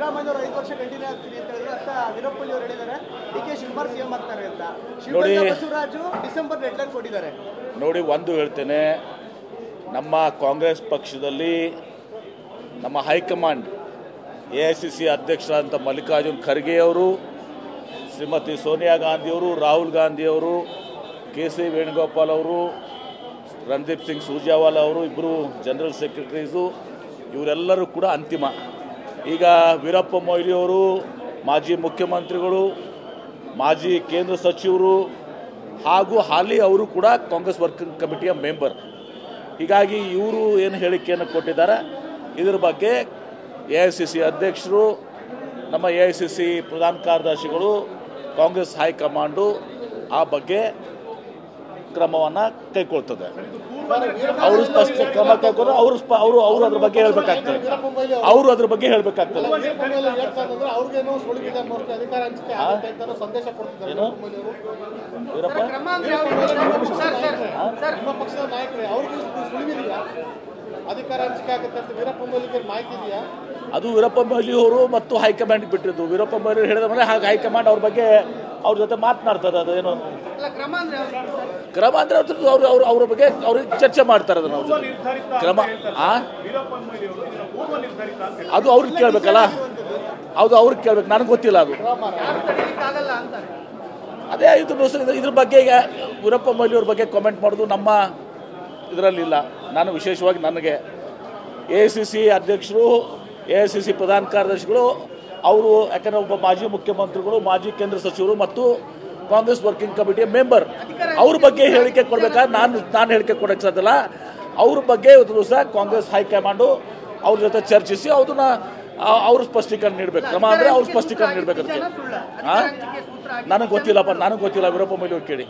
ಸಿದ್ದರಾಮಯ್ಯ 5 ವರ್ಷ ಕಂಟಿನ್ಯೂ ಆಗ್ತೀನಿ ಅಂತ ಹೇಳಿದ್ರು. ಅಂತ ವೀರಪ್ಪಲ್ಲಿ ಅವರು ಹೇಳಿದ್ದಾರೆ DK ಶಿವಕುಮಾರ್ CM ಆಗ್ತಾರೆ ಅಂತ. ಶಿವಕುಮಾರ್ ಬಸವರಾಜು ಡಿಸೆಂಬರ್ ಡೆಡ್ಲೈನ್ ಕೊಟ್ಟಿದ್ದಾರೆ. ನೋಡಿ, ಒಂದು ಹೇಳ್ತೇನೆ, ನಮ್ಮ ಕಾಂಗ್ರೆಸ್ ಪಕ್ಷದಲ್ಲಿ ನಮ್ಮ ಹೈಕಮಾಂಡ್ AICC ಅಧ್ಯಕ್ಷರಾದಂಥ ಮಲ್ಲಿಕಾರ್ಜುನ್ ಖರ್ಗೆ ಅವರು, ಶ್ರೀಮತಿ ಸೋನಿಯಾ ಗಾಂಧಿಯವರು, ರಾಹುಲ್ ಗಾಂಧಿಯವರು, KC ವೇಣುಗೋಪಾಲ್ ಅವರು, ರಣದೀಪ್ ಸಿಂಗ್ ಸುರ್ಜೇವಾಲಾ ಅವರು, ಇಬ್ಬರು ಜನರಲ್ ಸೆಕ್ರೆಟರೀಸು, ಇವರೆಲ್ಲರೂ ಕೂಡ ಅಂತಿಮ. ಈಗ ವೀರಪ್ಪ ಮೊಯ್ಲಿಯವರು ಮಾಜಿ ಮುಖ್ಯಮಂತ್ರಿಗಳು, ಮಾಜಿ ಕೇಂದ್ರ ಸಚಿವರು ಹಾಗೂ ಹಾಲಿ ಅವರು ಕೂಡ ಕಾಂಗ್ರೆಸ್ ವರ್ಕಿಂಗ್ ಕಮಿಟಿಯ ಮೆಂಬರ್. ಹೀಗಾಗಿ ಇವರು ಏನು ಹೇಳಿಕೆಯನ್ನು ಕೊಟ್ಟಿದ್ದಾರೆ, ಇದರ ಬಗ್ಗೆ AICC ಅಧ್ಯಕ್ಷರು, ನಮ್ಮ AICC ಪ್ರಧಾನ ಕಾರ್ಯದರ್ಶಿಗಳು, ಕಾಂಗ್ರೆಸ್ ಹೈಕಮಾಂಡು ಆ ಬಗ್ಗೆ ಕ್ರಮವನ್ನು ಕೈಗೊಳ್ತದೆ. ಅವರು ಸ್ಪಷ್ಟ ಕ್ರಮ ಕೈಗೊಂಡ್ರೆ ಅವರು ಅದ್ರ ಬಗ್ಗೆ ಹೇಳಬೇಕಾಗ್ತದೆ. ಅವರು ಅದ್ರ ಬಗ್ಗೆ ಹೇಳಬೇಕಾಗ್ತದೆ. ಏನು ಅದು ವೀರಪ್ಪ ಮೊಯ್ಲಿ ಅವರು ಮತ್ತು ಹೈಕಮಾಂಡ್ ಬಿಟ್ಟಿದ್ದು. ವೀರಪ್ಪ ಮೊಯ್ಲಿ ಹೇಳಿದ ಮೇಲೆ ಹಾಗೆ ಹೈಕಮಾಂಡ್ ಅವ್ರ ಬಗ್ಗೆ ಅವ್ರ ಜೊತೆ ಮಾತನಾಡ್ತಾರೆ. ಅದೇನು ಕ್ರಮ ಅಂದ್ರೆ ಅವ್ರ ಬಗ್ಗೆ ಅವ್ರಿಗೆ ಚರ್ಚೆ ಮಾಡ್ತಾರೆ. ಅದನ್ನ ಕ್ರಮ ಅದು ಅವ್ರಿಗೆ ಕೇಳ್ಬೇಕಲ್ಲ. ಹೌದು, ಅವ್ರಿಗೆ ಕೇಳ್ಬೇಕು, ನನಗೆ ಗೊತ್ತಿಲ್ಲ ಅದು. ಅದೇ ಇದ್ರ ಬಗ್ಗೆ ಈಗ ವೀರಪ್ಪ ಮೊಯ್ಲಿ ಅವ್ರ ಬಗ್ಗೆ ಕಾಮೆಂಟ್ ಮಾಡೋದು ನಮ್ಮ ಇದರಲ್ಲಿಲ್ಲ. ನಾನು ವಿಶೇಷವಾಗಿ ನನಗೆ AICC ಅಧ್ಯಕ್ಷರು, AICC ಪ್ರಧಾನ ಕಾರ್ಯದರ್ಶಿಗಳು ಅವರು, ಯಾಕಂದರೆ ಒಬ್ಬ ಮಾಜಿ ಮುಖ್ಯಮಂತ್ರಿಗಳು, ಮಾಜಿ ಕೇಂದ್ರ ಸಚಿವರು ಮತ್ತು ಕಾಂಗ್ರೆಸ್ ವರ್ಕಿಂಗ್ ಕಮಿಟಿಯ ಮೆಂಬರ್, ಅವ್ರ ಬಗ್ಗೆ ಹೇಳಿಕೆ ಕೊಡಬೇಕಾದ್ರೆ ನಾನು ಹೇಳಿಕೆ ಕೊಡೋಕ್ಕೆ ಸಾಧ್ಯಲ್ಲ. ಅವ್ರ ಬಗ್ಗೆ ಇವತ್ತು ದಿವಸ ಕಾಂಗ್ರೆಸ್ ಹೈಕಮಾಂಡು ಅವ್ರ ಜೊತೆ ಚರ್ಚಿಸಿ ಅದನ್ನ ಅವ್ರು ಸ್ಪಷ್ಟೀಕರಣ ನೀಡಬೇಕು. ಕ್ರಮ ಅಂದರೆ ಅವ್ರು ಸ್ಪಷ್ಟೀಕರಣ ನೀಡಬೇಕು. ಅದಕ್ಕೆ ನನಗೆ ಗೊತ್ತಿಲ್ಲಪ್ಪ, ನನಗೆ ಗೊತ್ತಿಲ್ಲ. ವೀರಪ್ಪ ಮೊಯ್ಲಿ ಅವ್ರು ಕೇಳಿ.